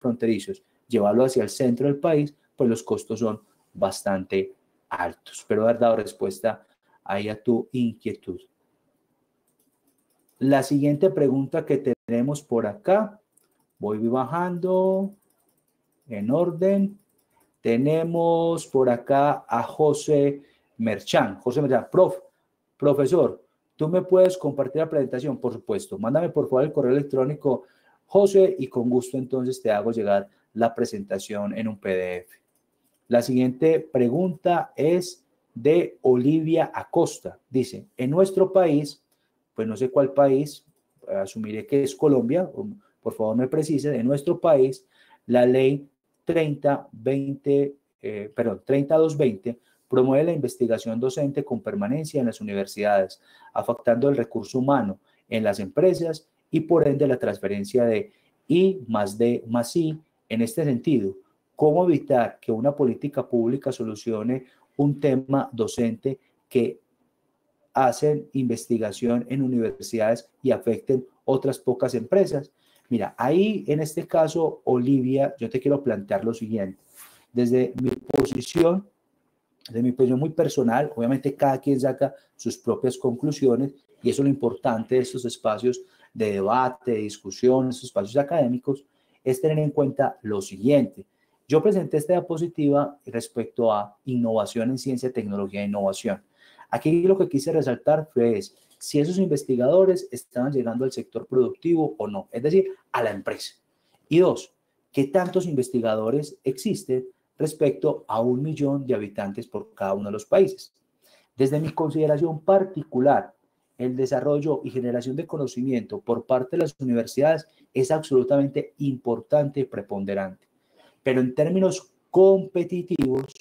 fronterizos, llevarlo hacia el centro del país, pues los costos son bastante altos. Espero haber dado respuesta ahí a tu inquietud. La siguiente pregunta que tenemos por acá, voy bajando en orden. Tenemos por acá a José Merchán. José Merchán, profesor, ¿tú me puedes compartir la presentación? Por supuesto, mándame por favor el correo electrónico, José, y con gusto entonces te hago llegar la presentación en un PDF. La siguiente pregunta es de Olivia Acosta. Dice, en nuestro país, pues no sé cuál país, asumiré que es Colombia, por favor me precise, en nuestro país, la ley 3220 promueve la investigación docente con permanencia en las universidades, afectando el recurso humano en las empresas y por ende la transferencia de I+D+I. En este sentido, ¿cómo evitar que una política pública solucione un tema docente que hacen investigación en universidades y afecten otras pocas empresas? Mira, ahí en este caso, Olivia, yo te quiero plantear lo siguiente. Desde mi posición muy personal, obviamente cada quien saca sus propias conclusiones y eso es lo importante de estos espacios de debate, de discusión, estos espacios académicos, es tener en cuenta lo siguiente. Yo presenté esta diapositiva respecto a innovación en ciencia, tecnología e innovación. Aquí lo que quise resaltar fue si esos investigadores estaban llegando al sector productivo o no, es decir, a la empresa. Y dos, ¿qué tantos investigadores existen respecto a 1 millón de habitantes por cada uno de los países? Desde mi consideración particular, el desarrollo y generación de conocimiento por parte de las universidades es absolutamente importante y preponderante. Pero en términos competitivos,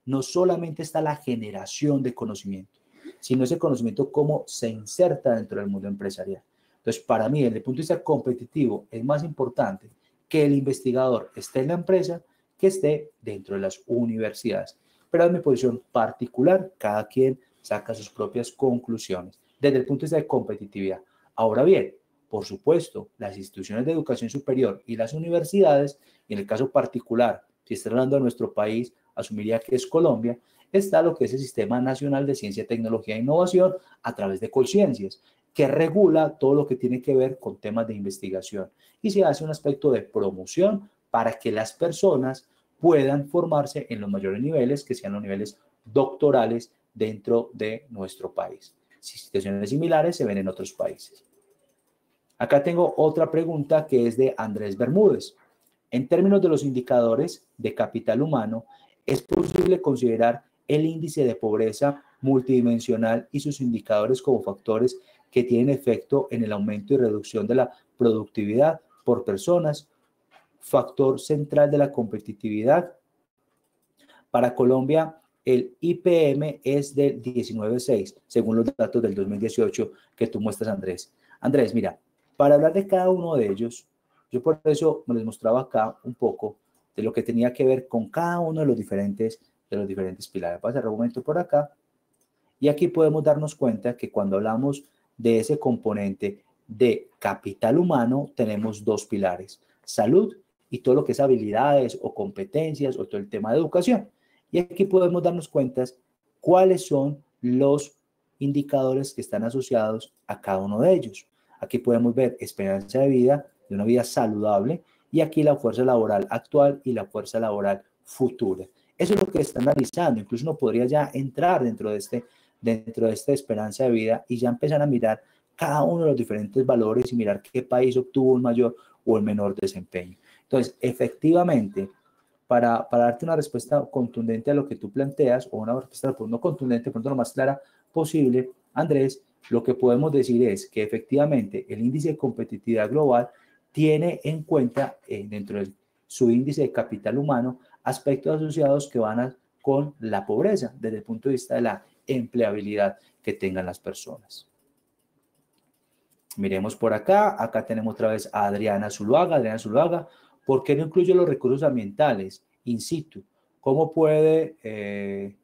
no solamente está la generación de conocimiento, sino ese conocimiento cómo se inserta dentro del mundo empresarial. Entonces, para mí, desde el punto de vista competitivo, es más importante que el investigador esté en la empresa que esté dentro de las universidades. Pero en mi posición particular, cada quien saca sus propias conclusiones desde el punto de vista de competitividad. Ahora bien, por supuesto, las instituciones de educación superior y las universidades, y en el caso particular, si está hablando de nuestro país, asumiría que es Colombia, está lo que es el Sistema Nacional de Ciencia, Tecnología e Innovación a través de Colciencias, que regula todo lo que tiene que ver con temas de investigación y se hace un aspecto de promoción para que las personas puedan formarse en los mayores niveles, que sean los niveles doctorales dentro de nuestro país. Situaciones similares se ven en otros países. Acá tengo otra pregunta que es de Andrés Bermúdez. En términos de los indicadores de capital humano, ¿es posible considerar el índice de pobreza multidimensional y sus indicadores como factores que tienen efecto en el aumento y reducción de la productividad por personas, factor central de la competitividad? Para Colombia, el IPM es del 19.6, según los datos del 2018 que tú muestras, Andrés. Andrés, mira, para hablar de cada uno de ellos, yo por eso me les mostraba acá un poco de lo que tenía que ver con cada uno de los diferentes pilares. Voy a cerrar un momento por acá. Y aquí podemos darnos cuenta que cuando hablamos de ese componente de capital humano, tenemos dos pilares: salud y todo lo que es habilidades o competencias o todo el tema de educación. Y aquí podemos darnos cuenta cuáles son los indicadores que están asociados a cada uno de ellos. Aquí podemos ver esperanza de vida, de una vida saludable, y aquí la fuerza laboral actual y la fuerza laboral futura. Eso es lo que está analizando. Incluso uno podría ya entrar dentro de esta esperanza de vida y ya empezar a mirar cada uno de los diferentes valores y mirar qué país obtuvo un mayor o el menor desempeño. Entonces, efectivamente, para darte una respuesta contundente a lo que tú planteas, o una respuesta no contundente, pronto lo más clara posible, Andrés, lo que podemos decir es que efectivamente el índice de competitividad global tiene en cuenta dentro de su índice de capital humano aspectos asociados que van con la pobreza desde el punto de vista de la empleabilidad que tengan las personas. Miremos por acá, acá tenemos otra vez a Adriana Zuluaga. Adriana Zuluaga, ¿por qué no incluye los recursos ambientales in situ? ¿Cómo puede,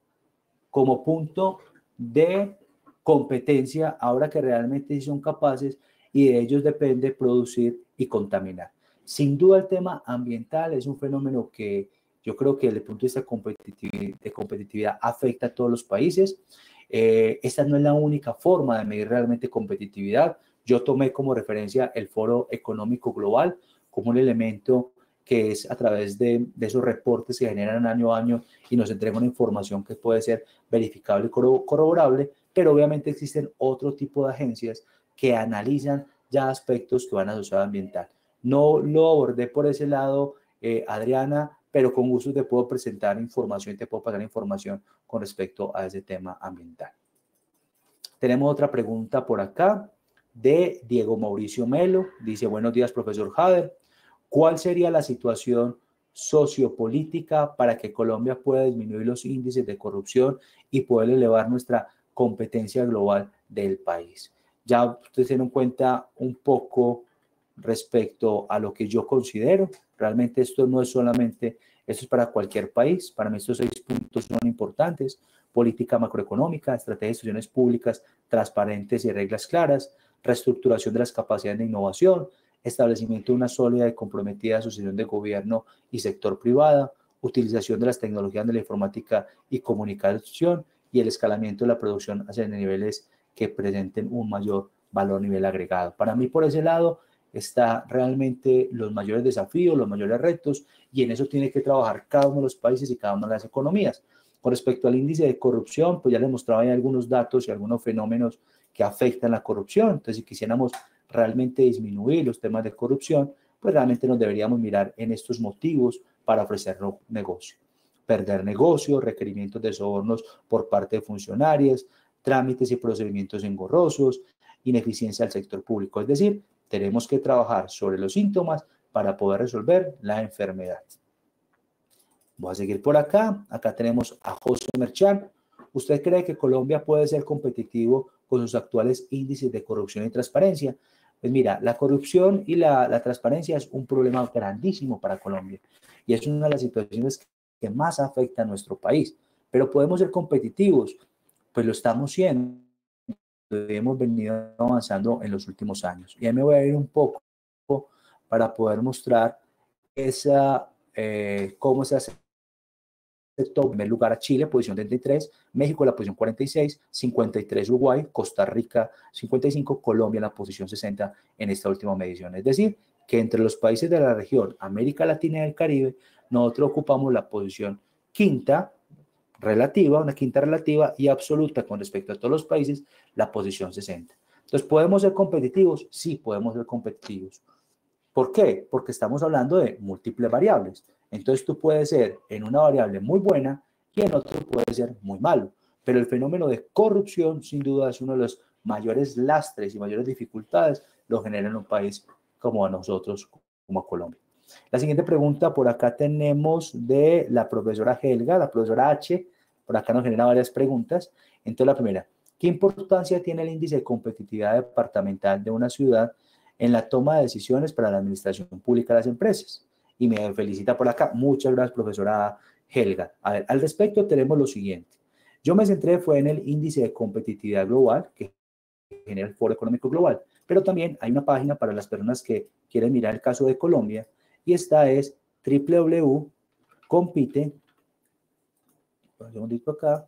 como punto de competencia, ahora que realmente sí son capaces y de ellos depende producir y contaminar? Sin duda el tema ambiental es un fenómeno que yo creo que desde el punto de vista de competitividad afecta a todos los países. Esta no es la única forma de medir realmente competitividad. Yo tomé como referencia el Foro Económico Global como un elemento que es a través de esos reportes que generan año a año y nos entregan una información que puede ser verificable y corroborable, pero obviamente existen otro tipo de agencias que analizan ya aspectos que van asociados a ambiental. No lo abordé por ese lado, Adriana, pero con gusto te puedo presentar información, te puedo pasar información con respecto a ese tema ambiental. Tenemos otra pregunta por acá de Diego Mauricio Melo. Dice, buenos días, profesor Hader. ¿Cuál sería la situación sociopolítica para que Colombia pueda disminuir los índices de corrupción y poder elevar nuestra competencia global del país? Ya ustedes tienen en cuenta un poco respecto a lo que yo considero. Realmente esto no es solamente, esto es para cualquier país. Para mí estos 6 puntos son importantes: política macroeconómica, estrategia de instituciones públicas transparentes y reglas claras, reestructuración de las capacidades de innovación, establecimiento de una sólida y comprometida asociación de gobierno y sector privada, utilización de las tecnologías de la informática y comunicación y el escalamiento de la producción hacia niveles que presenten un mayor valor a nivel agregado. Para mí, por ese lado, está realmente los mayores desafíos, los mayores retos, y en eso tiene que trabajar cada uno de los países y cada una de las economías. Con respecto al índice de corrupción, pues ya les mostraba ahí algunos datos y algunos fenómenos que afectan la corrupción. Entonces, si quisiéramos realmente disminuir los temas de corrupción, pues realmente nos deberíamos mirar en estos motivos para ofrecer negocio. Perder negocio, requerimientos de sobornos por parte de funcionarios, trámites y procedimientos engorrosos, ineficiencia del sector público. Es decir, tenemos que trabajar sobre los síntomas para poder resolver la enfermedad. Voy a seguir por acá. Acá tenemos a José Merchan. ¿Usted cree que Colombia puede ser competitivo con sus actuales índices de corrupción y transparencia? Pues mira, la corrupción y la transparencia es un problema grandísimo para Colombia y es una de las situaciones que más afecta a nuestro país. Pero podemos ser competitivos, pues lo estamos siendo. Hemos venido avanzando en los últimos años. Y ahí me voy a ir un poco para poder mostrar cómo se hace. En primer lugar a Chile, posición 33, México en la posición 46, 53 Uruguay, Costa Rica 55, Colombia en la posición 60 en esta última medición. Es decir, que entre los países de la región América Latina y el Caribe, nosotros ocupamos la posición quinta relativa, una quinta relativa y absoluta con respecto a todos los países, la posición 60. Entonces, ¿podemos ser competitivos? Sí, podemos ser competitivos. ¿Por qué? Porque estamos hablando de múltiples variables. Entonces tú puedes ser en una variable muy buena y en otro puede ser muy malo. Pero el fenómeno de corrupción sin duda es uno de los mayores lastres y mayores dificultades lo genera en un país como a nosotros, como a Colombia. La siguiente pregunta por acá tenemos de la profesora Helga, la profesora H. Por acá nos genera varias preguntas. Entonces la primera, ¿qué importancia tiene el índice de competitividad departamental de una ciudad en la toma de decisiones para la administración pública de las empresas? Y me felicita por acá. Muchas gracias, profesora Helga. A ver, al respecto tenemos lo siguiente. Yo me centré fue en el índice de competitividad global que genera el Foro Económico Global, pero también hay una página para las personas que quieren mirar el caso de Colombia y esta es www.compite. Un segundito acá.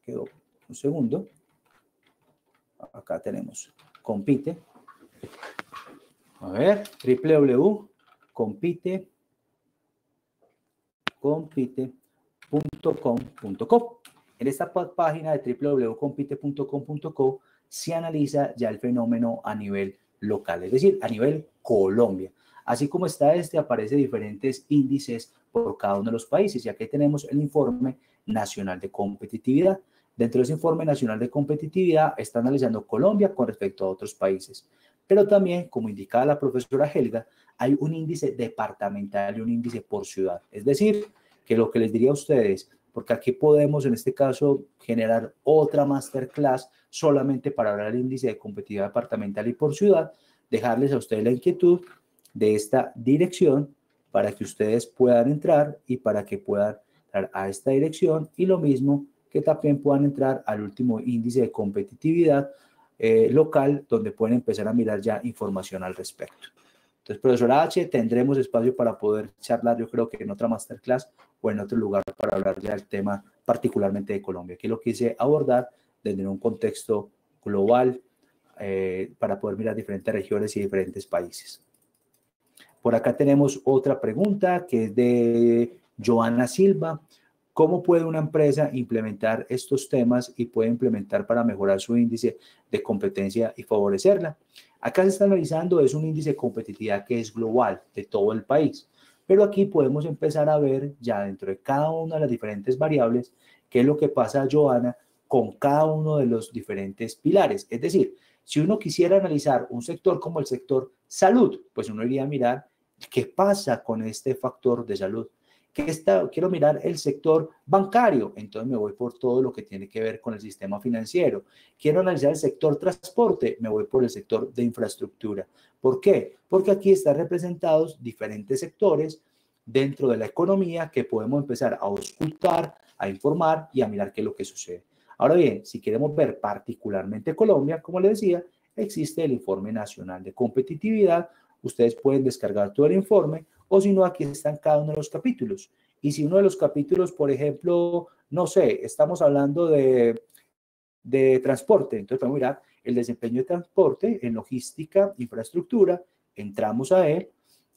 Quedó un segundo. Acá tenemos Compite. A ver, www.compite.com.co. En esta página de www.compite.com.co se analiza ya el fenómeno a nivel local, es decir, a nivel Colombia. Así como está aparece diferentes índices por cada uno de los países. Y aquí tenemos el informe nacional de competitividad. Dentro de ese informe nacional de competitividad está analizando Colombia con respecto a otros países. Pero también, como indicaba la profesora Helga, hay un índice departamental y un índice por ciudad. Es decir, que lo que les diría a ustedes, porque aquí podemos en este caso generar otra masterclass solamente para hablar del índice de competitividad departamental y por ciudad, dejarles a ustedes la inquietud de esta dirección para que ustedes puedan entrar y para que puedan entrar a esta dirección y lo mismo que también puedan entrar al último índice de competitividad local, donde pueden empezar a mirar ya información al respecto. Entonces, profesora H, tendremos espacio para poder charlar, yo creo que en otra masterclass o en otro lugar para hablar ya del tema particularmente de Colombia. Aquí lo quise abordar desde un contexto global para poder mirar diferentes regiones y diferentes países. Por acá tenemos otra pregunta que es de Joana Silva. ¿Cómo puede una empresa implementar estos temas y puede implementar para mejorar su índice de competencia y favorecerla? Acá se está analizando, es un índice de competitividad que es global, de todo el país. Pero aquí podemos empezar a ver ya dentro de cada una de las diferentes variables qué es lo que pasa, Joana, con cada uno de los diferentes pilares. Es decir, si uno quisiera analizar un sector como el sector salud, pues uno iría a mirar qué pasa con este factor de salud. Quiero mirar el sector bancario, entonces me voy por todo lo que tiene que ver con el sistema financiero. Quiero analizar el sector transporte, me voy por el sector de infraestructura. ¿Por qué? Porque aquí están representados diferentes sectores dentro de la economía que podemos empezar a auscultar, a informar y a mirar qué es lo que sucede. Ahora bien, si queremos ver particularmente Colombia, como les decía, existe el Informe Nacional de Competitividad. Ustedes pueden descargar todo el informe o si no, aquí están cada uno de los capítulos. Y si uno de los capítulos, por ejemplo, no sé, estamos hablando de transporte, entonces podemos mirar el desempeño de transporte en logística, infraestructura, entramos a él,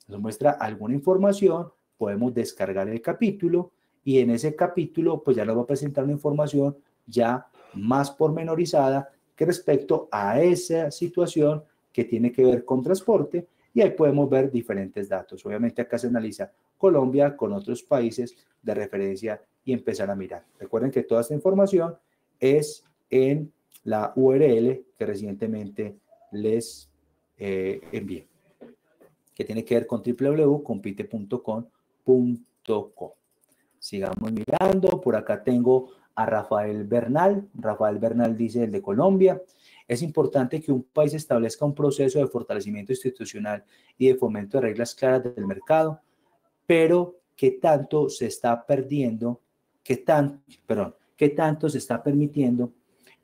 nos muestra alguna información, podemos descargar el capítulo y en ese capítulo pues ya nos va a presentar una información ya más pormenorizada que respecto a esa situación que tiene que ver con transporte y ahí podemos ver diferentes datos. Obviamente acá se analiza Colombia con otros países de referencia y empezar a mirar. Recuerden que toda esta información es en la URL que recientemente les envié, que tiene que ver con www.compite.com.co. Sigamos mirando, por acá tengo a Rafael Bernal. Rafael Bernal dice, el de Colombia, es importante que un país establezca un proceso de fortalecimiento institucional y de fomento de reglas claras del mercado, pero ¿qué tanto se está perdiendo? ¿Qué tanto se está permitiendo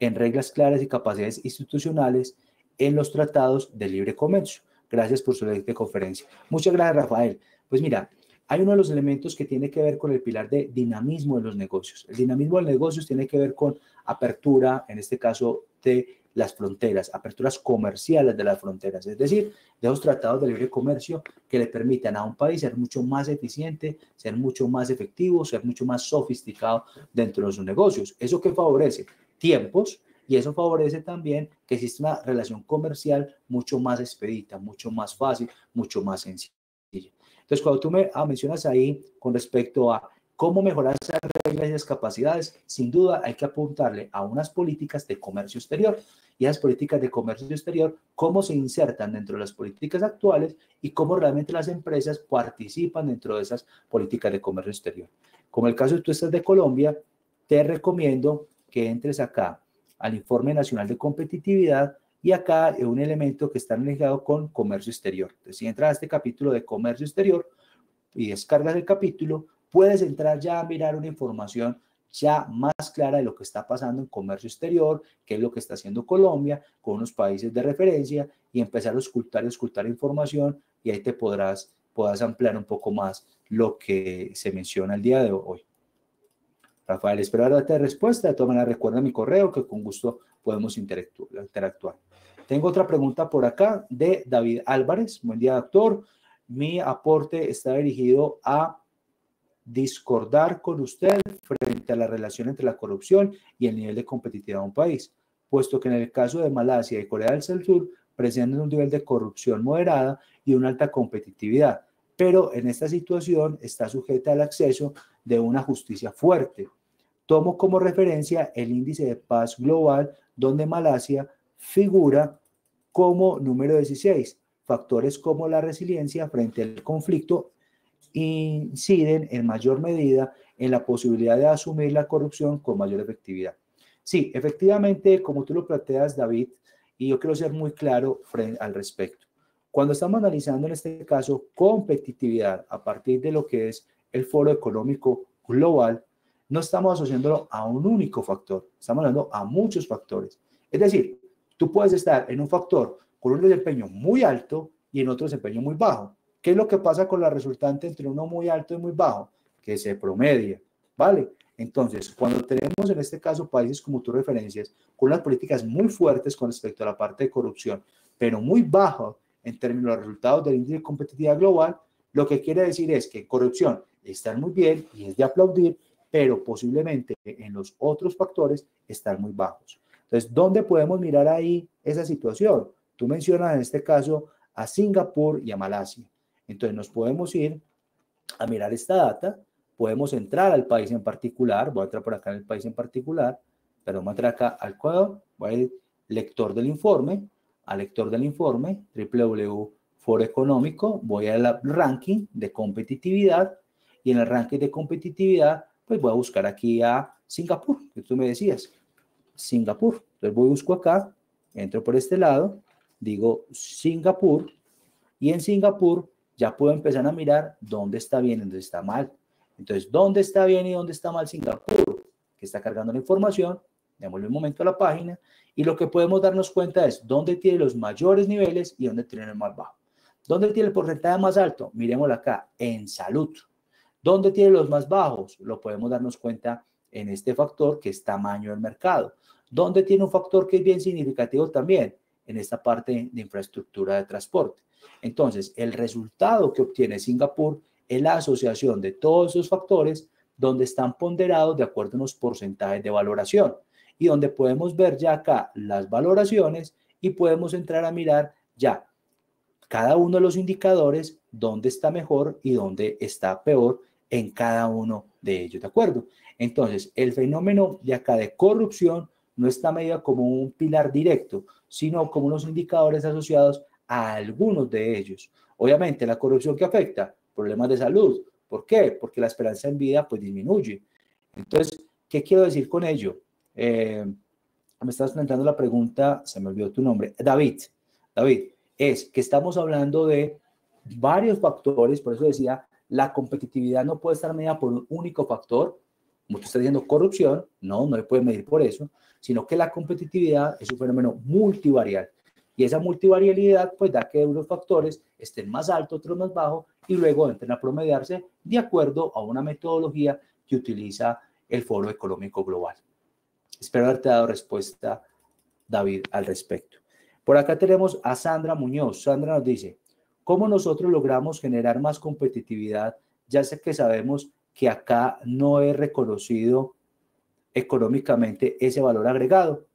en reglas claras y capacidades institucionales en los tratados de libre comercio? Gracias por su conferencia. Muchas gracias, Rafael. Pues mira, hay uno de los elementos que tiene que ver con el pilar de dinamismo de los negocios. El dinamismo de los negocios tiene que ver con apertura, en este caso, de las fronteras, aperturas comerciales de las fronteras, es decir, de los tratados de libre comercio que le permitan a un país ser mucho más eficiente, ser mucho más efectivo, ser mucho más sofisticado dentro de sus negocios. ¿Eso qué favorece? Tiempos, y eso favorece también que exista una relación comercial mucho más expedita, mucho más fácil, mucho más sencilla. Entonces, cuando tú me mencionas ahí con respecto a cómo mejorar esas reglas y esas capacidades, sin duda hay que apuntarle a unas políticas de comercio exterior. Y esas políticas de comercio exterior, cómo se insertan dentro de las políticas actuales y cómo realmente las empresas participan dentro de esas políticas de comercio exterior. Como el caso de tú estás de Colombia, te recomiendo que entres acá al Informe Nacional de Competitividad y acá es un elemento que está ligado con comercio exterior. Entonces, si entras a este capítulo de comercio exterior y descargas el capítulo, puedes entrar ya a mirar una información ya más clara de lo que está pasando en comercio exterior, qué es lo que está haciendo Colombia con unos países de referencia y empezar a escultar información y ahí te podrás ampliar un poco más lo que se menciona el día de hoy. Rafael, espero darte respuesta. De todas maneras, recuerda mi correo que con gusto podemos interactuar. Tengo otra pregunta por acá de David Álvarez. Buen día, doctor. Mi aporte está dirigido a discordar con usted frente a la relación entre la corrupción y el nivel de competitividad de un país, puesto que en el caso de Malasia y Corea del Sur presentan un nivel de corrupción moderada y una alta competitividad, pero en esta situación está sujeta al acceso de una justicia fuerte. Tomo como referencia el índice de paz global, donde Malasia figura como número 16. Factores como la resiliencia frente al conflicto inciden en mayor medida en la posibilidad de asumir la corrupción con mayor efectividad. Sí, efectivamente, como tú lo planteas, David, y yo quiero ser muy claro al respecto. Cuando estamos analizando en este caso competitividad a partir de lo que es el Foro Económico Global, no estamos asociándolo a un único factor, estamos hablando a muchos factores. Es decir, tú puedes estar en un factor con un desempeño muy alto y en otro desempeño muy bajo. ¿Qué es lo que pasa con la resultante entre uno muy alto y muy bajo? Que se promedia, ¿vale? Entonces, cuando tenemos en este caso países como tú referencias, con unas políticas muy fuertes con respecto a la parte de corrupción, pero muy bajo en términos de los resultados del índice de competitividad global, lo que quiere decir es que corrupción está muy bien y es de aplaudir, pero posiblemente en los otros factores están muy bajos. Entonces, ¿dónde podemos mirar ahí esa situación? Tú mencionas en este caso a Singapur y a Malasia. Entonces, nos podemos ir a mirar esta data, podemos entrar al país en particular, voy a entrar por acá en el país en particular, pero vamos a entrar acá al Ecuador, voy a ir lector del informe, al lector del informe, www.foro económico, voy al ranking de competitividad y en el ranking de competitividad, pues voy a buscar aquí a Singapur, que tú me decías, Singapur. Entonces voy a busco acá, entro por este lado, digo Singapur y en Singapur ya puedo empezar a mirar dónde está bien y dónde está mal. Entonces, ¿dónde está bien y dónde está mal Singapur? Que está cargando la información, démosle un momento a la página, y lo que podemos darnos cuenta es dónde tiene los mayores niveles y dónde tiene el más bajo. ¿Dónde tiene el porcentaje más alto? Miremoslo acá, en salud. ¿Dónde tiene los más bajos? Lo podemos darnos cuenta en este factor que es tamaño del mercado. ¿Dónde tiene un factor que es bien significativo también? En esta parte de infraestructura de transporte. Entonces, el resultado que obtiene Singapur es la asociación de todos esos factores donde están ponderados de acuerdo a unos porcentajes de valoración y donde podemos ver ya acá las valoraciones y podemos entrar a mirar ya cada uno de los indicadores, dónde está mejor y dónde está peor en cada uno de ellos, ¿de acuerdo? Entonces, el fenómeno de acá de corrupción no está medido como un pilar directo, sino como unos indicadores asociados a algunos de ellos. Obviamente, la corrupción que afecta problemas de salud. ¿Por qué? Porque la esperanza en vida pues disminuye. Entonces, ¿qué quiero decir con ello? Me estás planteando la pregunta, se me olvidó tu nombre, David. David, es que estamos hablando de varios factores, por eso decía, la competitividad no puede estar medida por un único factor, como tú estás diciendo, corrupción, no se puede medir por eso, sino que la competitividad es un fenómeno multivarial. Y esa multivarialidad pues da que unos factores estén más altos, otros más bajos, y luego entren a promediarse de acuerdo a una metodología que utiliza el Foro Económico Global. Espero haberte dado respuesta, David, al respecto. Por acá tenemos a Sandra Muñoz. Sandra nos dice, ¿cómo nosotros logramos generar más competitividad? Ya sé que sabemos que acá no es reconocido económicamente ese valor agregado.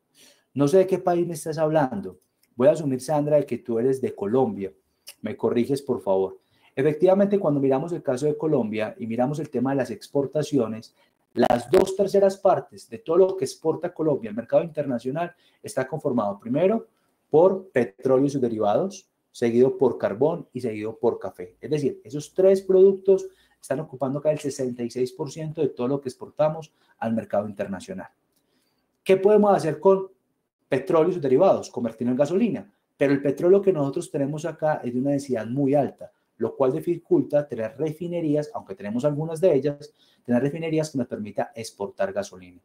No sé de qué país me estás hablando. Voy a asumir, Sandra, de que tú eres de Colombia. Me corriges, por favor. Efectivamente, cuando miramos el caso de Colombia y miramos el tema de las exportaciones, las 2/3 partes de todo lo que exporta Colombia al mercado internacional está conformado primero por petróleo y sus derivados, seguido por carbón y seguido por café. Es decir, esos tres productos están ocupando acá el 66% de todo lo que exportamos al mercado internacional. ¿Qué podemos hacer con petróleo y sus derivados? Convertirlo en gasolina. Pero el petróleo que nosotros tenemos acá es de una densidad muy alta, lo cual dificulta tener refinerías, aunque tenemos algunas de ellas, tener refinerías que nos permita exportar gasolina.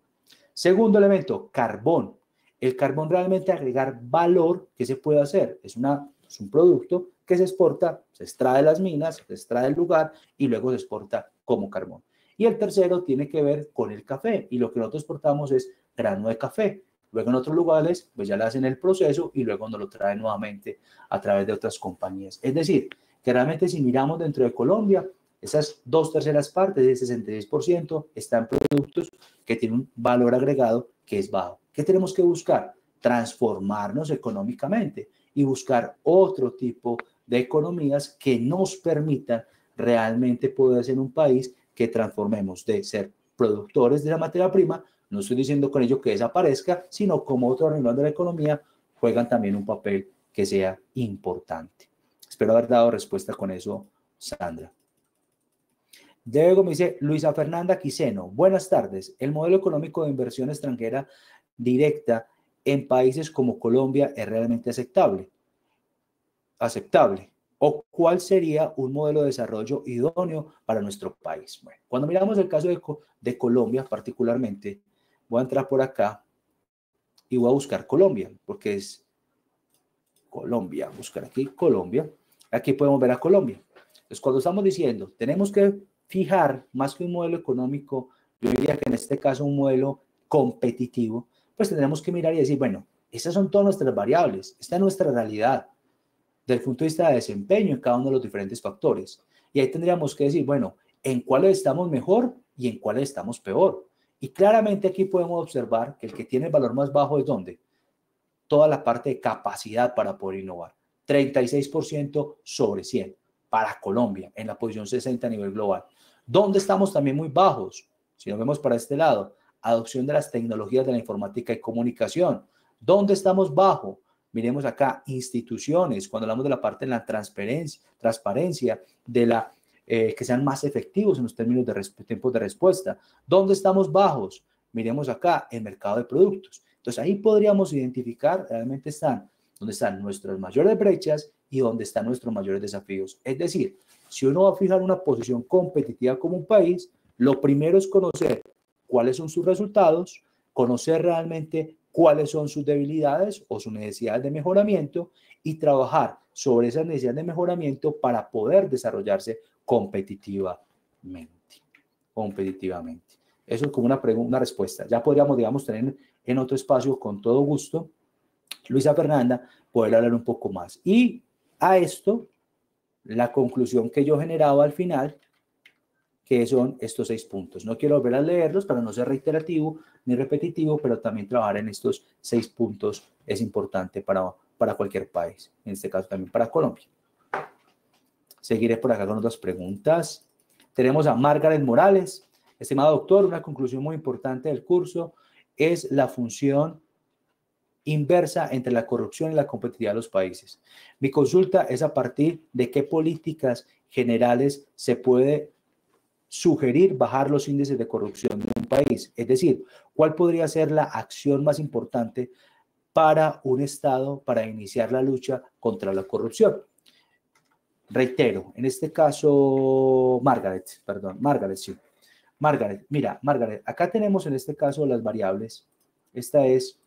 Segundo elemento, carbón. El carbón realmente agregar valor, ¿qué se puede hacer? Es un producto que se exporta, se extrae de las minas, se extrae del lugar y luego se exporta como carbón. Y el tercero tiene que ver con el café y lo que nosotros exportamos es grano de café. Luego en otros lugares, pues ya le hacen el proceso y luego nos lo traen nuevamente a través de otras compañías. Es decir, que realmente si miramos dentro de Colombia, esas 2/3 partes, del 66%, están en productos que tienen un valor agregado que es bajo. ¿Qué tenemos que buscar? Transformarnos económicamente y buscar otro tipo de economías que nos permitan realmente poder ser un país que transformemos de ser productores de la materia prima. No estoy diciendo con ello que desaparezca, sino como otro renglón de la economía juegan también un papel que sea importante. Espero haber dado respuesta con eso, Sandra. Luego me dice Luisa Fernanda Quiseno. Buenas tardes. El modelo económico de inversión extranjera directa en países como Colombia es realmente aceptable. ¿O cuál sería un modelo de desarrollo idóneo para nuestro país? Bueno, cuando miramos el caso de Colombia particularmente, voy a entrar por acá y voy a buscar Colombia, porque es Colombia, buscar aquí Colombia. Aquí podemos ver a Colombia. Entonces, cuando estamos diciendo, tenemos que fijar más que un modelo económico, yo diría que en este caso un modelo competitivo, pues tendremos que mirar y decir, bueno, esas son todas nuestras variables, esta es nuestra realidad, desde el punto de vista de desempeño en cada uno de los diferentes factores. Y ahí tendríamos que decir, bueno, en cuáles estamos mejor y en cuáles estamos peor. Y claramente aquí podemos observar que el que tiene el valor más bajo es ¿dónde? Toda la parte de capacidad para poder innovar. 36% sobre 100 para Colombia, en la posición 60 a nivel global. ¿Dónde estamos también muy bajos? Si nos vemos para este lado, adopción de las tecnologías de la informática y comunicación. ¿Dónde estamos bajo? Miremos acá, instituciones, cuando hablamos de la parte de la transparencia de la, que sean más efectivos en los términos de tiempos de respuesta. ¿Dónde estamos bajos? Miremos acá, el mercado de productos. Entonces ahí podríamos identificar realmente dónde están nuestras mayores brechas y dónde están nuestros mayores desafíos. Es decir, si uno va a fijar una posición competitiva como un país, lo primero es conocer cuáles son sus resultados, conocer realmente cuáles son sus debilidades o sus necesidades de mejoramiento y trabajar sobre esas necesidades de mejoramiento para poder desarrollarse competitivamente. Eso es como una respuesta. Ya podríamos, digamos, tener en otro espacio con todo gusto, Luisa Fernanda, poder hablar un poco más. Y a esto, la conclusión que yo generaba al final, que son estos 6 puntos. No quiero volver a leerlos para no ser reiterativo ni repetitivo, pero también trabajar en estos 6 puntos es importante para cualquier país, en este caso también para Colombia. Seguiré por acá con otras preguntas. Tenemos a Margaret Morales. Estimado doctor, una conclusión muy importante del curso es la función inversa entre la corrupción y la competitividad de los países. Mi consulta es a partir de qué políticas generales se puede sugerir bajar los índices de corrupción de un país. Es decir, ¿cuál podría ser la acción más importante para un Estado para iniciar la lucha contra la corrupción? Reitero, en este caso, Margaret, sí. Margaret, mira, Margaret, acá tenemos en este caso las variables. Esta es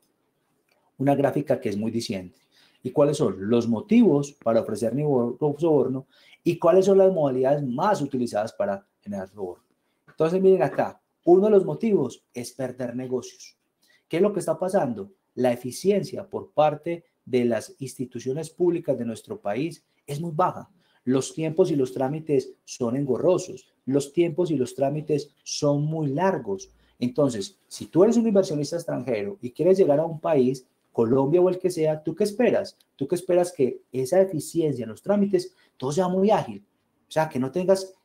una gráfica que es muy diciente. ¿Y cuáles son los motivos para ofrecer soborno y cuáles son las modalidades más utilizadas para generar soborno? Entonces, miren acá, uno de los motivos es perder negocios. ¿Qué es lo que está pasando? La eficiencia por parte de las instituciones públicas de nuestro país es muy baja. Los tiempos y los trámites son engorrosos. Los tiempos y los trámites son muy largos. Entonces, si tú eres un inversionista extranjero y quieres llegar a un país, Colombia o el que sea, ¿tú qué esperas? ¿Tú qué esperas que esa eficiencia en los trámites todo sea muy ágil? O sea, que no tengas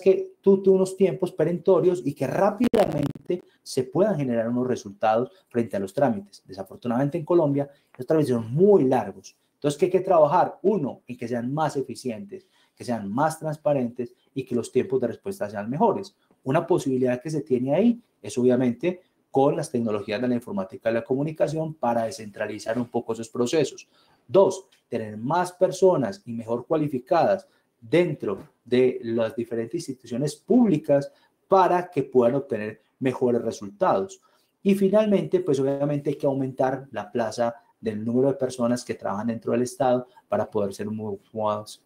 que tú unos tiempos perentorios y que rápidamente se puedan generar unos resultados frente a los trámites. Desafortunadamente en Colombia los trámites son muy largos. Entonces, ¿qué hay que trabajar? Uno, en que sean más eficientes, que sean más transparentes y que los tiempos de respuesta sean mejores. Una posibilidad que se tiene ahí es obviamente con las tecnologías de la informática y la comunicación para descentralizar un poco esos procesos. Dos, tener más personas y mejor cualificadas dentro de las diferentes instituciones públicas para que puedan obtener mejores resultados. Y finalmente, pues obviamente hay que aumentar la plaza del número de personas que trabajan dentro del Estado para poder ser un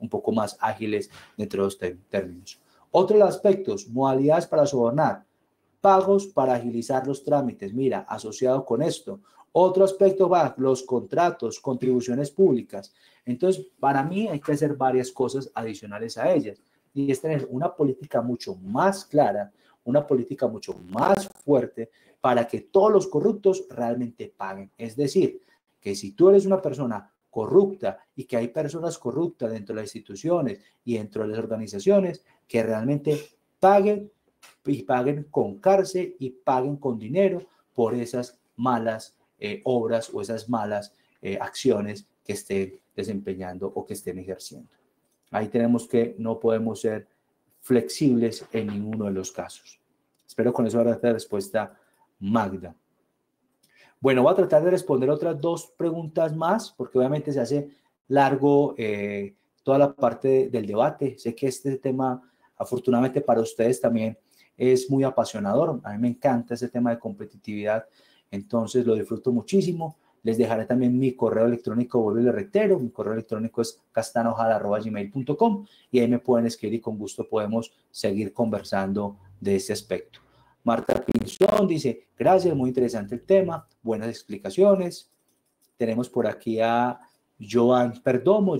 poco más ágiles dentro de los términos. Otros aspectos, modalidades para sobornar, pagos para agilizar los trámites. Mira, asociado con esto. Otro aspecto va, los contratos, contribuciones públicas. Entonces, para mí hay que hacer varias cosas adicionales a ellas. Y es tener una política mucho más clara, una política mucho más fuerte para que todos los corruptos realmente paguen. Es decir, que si tú eres una persona corrupta y que hay personas corruptas dentro de las instituciones y dentro de las organizaciones, que realmente paguen y paguen con cárcel y paguen con dinero por esas malas obras o esas malas acciones que estén desempeñando o que estén ejerciendo. Ahí tenemos que no podemos ser flexibles en ninguno de los casos. Espero con eso ahora la respuesta, Magda. Bueno, voy a tratar de responder otras 2 preguntas más, porque obviamente se hace largo toda la parte del debate. Sé que este tema, afortunadamente para ustedes también, es muy apasionador. A mí me encanta ese tema de competitividad, entonces lo disfruto muchísimo. Les dejaré también mi correo electrónico, vuelvo y le reitero, mi correo electrónico es castanojada@gmail.com y ahí me pueden escribir y con gusto podemos seguir conversando de este aspecto. Marta Pinzón dice, gracias, muy interesante el tema, buenas explicaciones. Tenemos por aquí a Joan Perdomo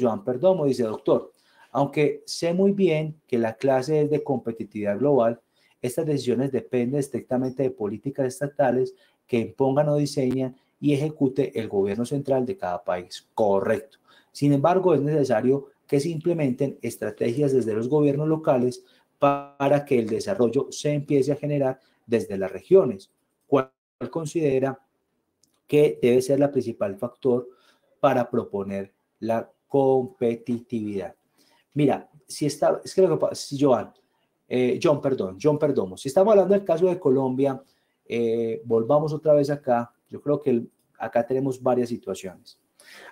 dice, doctor, aunque sé muy bien que la clase es de competitividad global, estas decisiones dependen estrictamente de políticas estatales que impongan o diseñan y ejecute el gobierno central de cada país. Correcto. Sin embargo, es necesario que se implementen estrategias desde los gobiernos locales para que el desarrollo se empiece a generar desde las regiones. ¿Cuál considera que debe ser la principal factor para proponer la competitividad? Mira, si está, es que lo que pasa, John Perdomo, si estamos hablando del caso de Colombia, volvamos otra vez acá, yo creo que acá tenemos varias situaciones.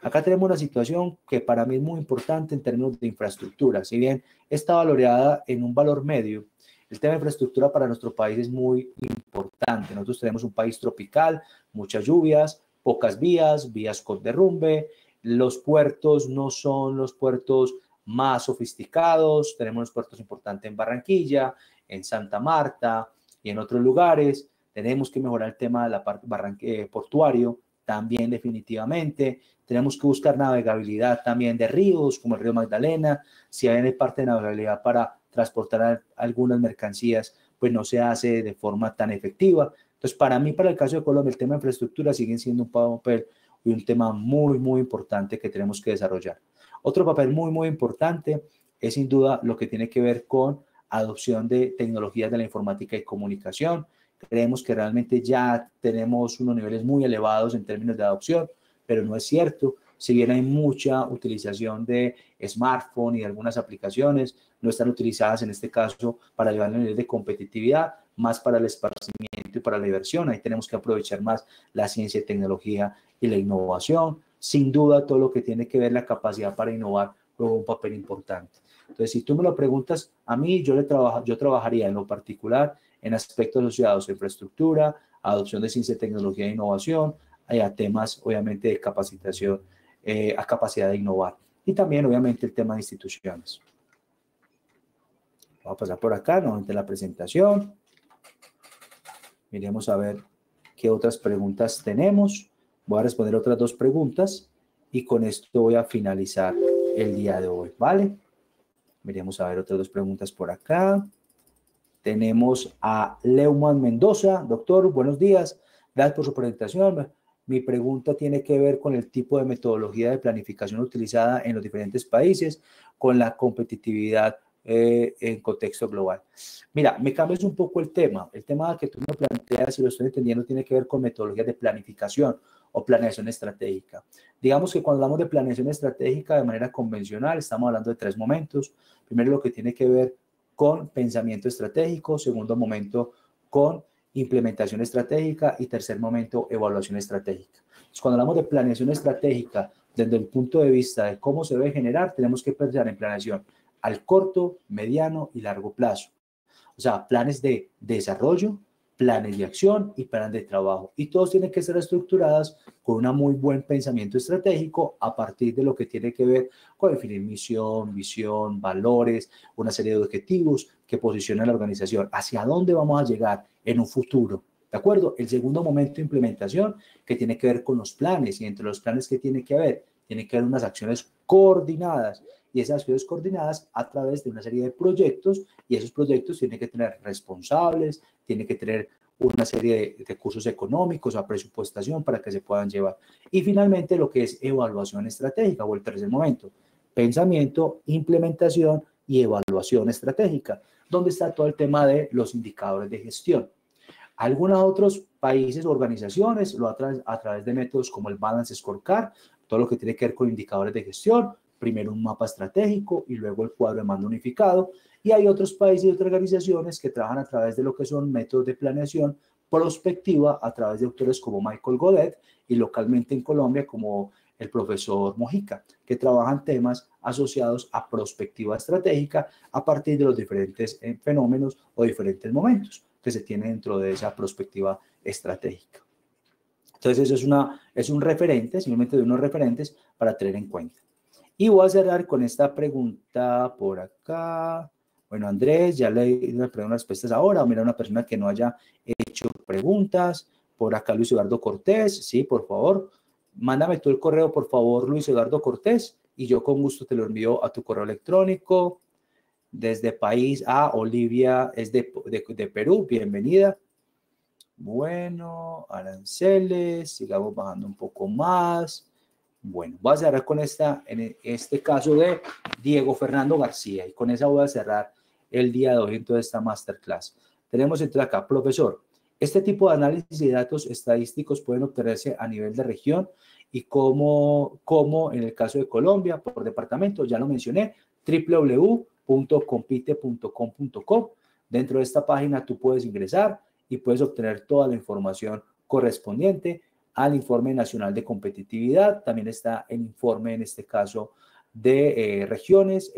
Acá tenemos una situación que para mí es muy importante en términos de infraestructura. Si bien está valorada en un valor medio, el tema de infraestructura para nuestro país es muy importante. Nosotros tenemos un país tropical, muchas lluvias, pocas vías con derrumbe. Los puertos no son los puertos más sofisticados. Tenemos unos puertos importantes en Barranquilla, en Santa Marta y en otros lugares. Tenemos que mejorar el tema de la parte portuario también definitivamente. Tenemos que buscar navegabilidad también de ríos como el río Magdalena. Si hay parte de navegabilidad para transportar algunas mercancías, pues no se hace de forma tan efectiva. Entonces, para mí, para el caso de Colombia, el tema de infraestructura sigue siendo un papel y un tema muy, muy importante que tenemos que desarrollar. Otro papel muy, muy importante es sin duda lo que tiene que ver con adopción de tecnologías de la informática y comunicación. Creemos que realmente ya tenemos unos niveles muy elevados en términos de adopción, pero no es cierto. Si bien hay mucha utilización de smartphone y de algunas aplicaciones, no están utilizadas en este caso para llevar el nivel de competitividad, más para el esparcimiento y para la diversión. Ahí tenemos que aprovechar más la ciencia y tecnología y la innovación. Sin duda, todo lo que tiene que ver la capacidad para innovar juega un papel importante. Entonces, si tú me lo preguntas a mí, yo trabajaría en lo particular en aspectos asociados a infraestructura, adopción de ciencia, tecnología e innovación, a temas, obviamente, de capacitación, a capacidad de innovar. Y también, obviamente, el tema de instituciones. Vamos a pasar por acá, nuevamente la presentación. Miremos a ver qué otras preguntas tenemos. Voy a responder otras dos preguntas y con esto voy a finalizar el día de hoy, ¿vale? Miremos a ver otras dos preguntas por acá. Tenemos a Leumann Mendoza. Doctor, buenos días. Gracias por su presentación. Mi pregunta tiene que ver con el tipo de metodología de planificación utilizada en los diferentes países, con la competitividad en contexto global. Mira, me cambias un poco el tema. El tema que tú me planteas, si lo estoy entendiendo, tiene que ver con metodologías de planificación o planeación estratégica. Digamos que cuando hablamos de planeación estratégica de manera convencional, estamos hablando de tres momentos. Primero, lo que tiene que ver con pensamiento estratégico. Segundo momento, con implementación estratégica. Y tercer momento, evaluación estratégica. Entonces, cuando hablamos de planeación estratégica, desde el punto de vista de cómo se debe generar, tenemos que pensar en planeación al corto, mediano y largo plazo. O sea, planes de desarrollo, planes de acción y planes de trabajo. Y todos tienen que ser estructurados con un muy buen pensamiento estratégico a partir de lo que tiene que ver con definir misión, visión, valores, una serie de objetivos que posicionan a la organización. ¿Hacia dónde vamos a llegar en un futuro? ¿De acuerdo? El segundo momento de implementación que tiene que ver con los planes y entre los planes que tiene que haber unas acciones coordinadas y esas acciones coordinadas a través de una serie de proyectos y esos proyectos tienen que tener responsables, tienen que tener una serie de recursos económicos a presupuestación para que se puedan llevar. Y finalmente lo que es evaluación estratégica o el tercer momento, pensamiento, implementación y evaluación estratégica, donde está todo el tema de los indicadores de gestión. Algunos otros países o organizaciones lo a través de métodos como el Balance Scorecard, todo lo que tiene que ver con indicadores de gestión, primero un mapa estratégico y luego el cuadro de mando unificado. Y hay otros países y otras organizaciones que trabajan a través de lo que son métodos de planeación prospectiva a través de autores como Michael Godet y localmente en Colombia como el profesor Mojica, que trabajan temas asociados a prospectiva estratégica a partir de los diferentes fenómenos o diferentes momentos que se tienen dentro de esa prospectiva estratégica. Entonces eso es un referente, simplemente de unos referentes para tener en cuenta. Y voy a cerrar con esta pregunta por acá. Bueno, Andrés, ya le pregunto las respuestas ahora. Mira, una persona que no haya hecho preguntas. Por acá Luis Eduardo Cortés, sí, por favor. Mándame tú el correo, por favor, Luis Eduardo Cortés, y yo con gusto te lo envío a tu correo electrónico. Desde país A, Olivia es de Perú, bienvenida. Bueno, aranceles, sigamos bajando un poco más. Bueno, voy a cerrar con en este caso de Diego Fernando García, y con esa voy a cerrar el día de hoy en toda esta masterclass. Tenemos entonces acá, profesor, este tipo de análisis de datos estadísticos pueden obtenerse a nivel de región y como en el caso de Colombia, por departamento, ya lo mencioné, www.compite.com.co. Dentro de esta página tú puedes ingresar y puedes obtener toda la información correspondiente al informe nacional de competitividad. También está el informe, en este caso, de regiones.